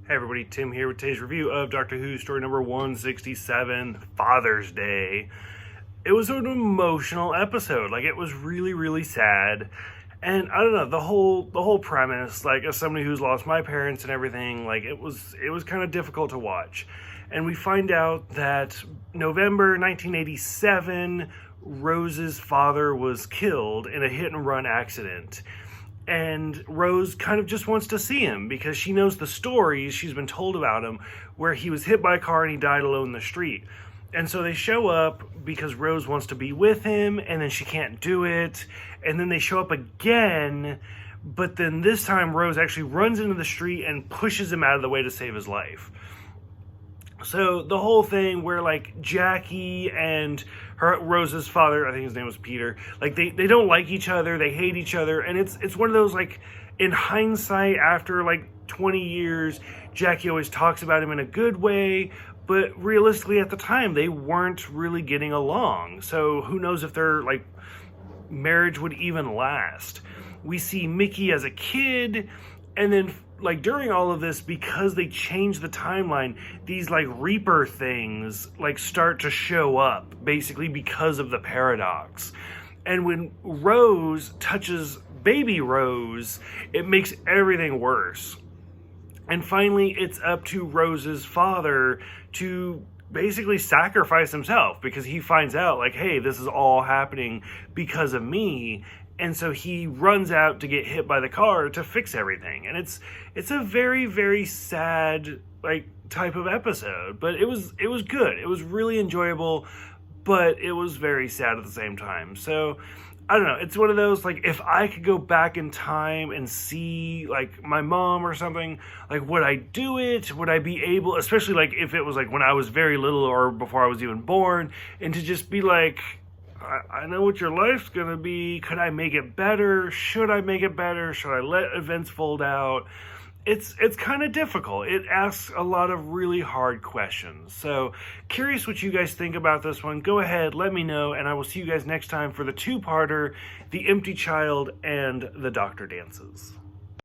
Hey everybody, Tim here with today's review of Doctor Who story number 167, Father's Day. It was an emotional episode. It was really, really sad. And I don't know, the whole premise, as somebody who's lost my parents and everything, it was kind of difficult to watch. And we find out that November 1987, Rose's father was killed in a hit and run accident. And Rose kind of just wants to see him because she knows the stories she's been told about him where he was hit by a car and he died alone in the street. And so they show up because Rose wants to be with him and then she can't do it. And then they show up again, but then this time Rose actually runs into the street and pushes him out of the way to save his life. So the whole thing where Jackie and Rose's father, I think his name was Peter, they don't like each other, they hate each other, and it's one of those in hindsight after 20 years, Jackie always talks about him in a good way, but realistically at the time they weren't really getting along. So who knows if their marriage would even last. We see Mickey as a kid, and then during all of this, because they changed the timeline, these Reaper things start to show up basically because of the paradox. And when Rose touches baby Rose, it makes everything worse. And finally, it's up to Rose's father to basically sacrifice himself because he finds out hey, this is all happening because of me. And so he runs out to get hit by the car to fix everything. And it's a very, very sad type of episode, but it was good. It was really enjoyable, but it was very sad at the same time. So I don't know, it's one of those if I could go back in time and see my mom or something, would I do it? Would I be able, especially if it was when I was very little or before I was even born, and to just be I know what your life's gonna be. Could I make it better? Should I make it better? Should I let events fold out? It's kind of difficult. It asks a lot of really hard questions. So curious what you guys think about this one. Go ahead, let me know, and I will see you guys next time for the two-parter, The Empty Child and The Doctor Dances.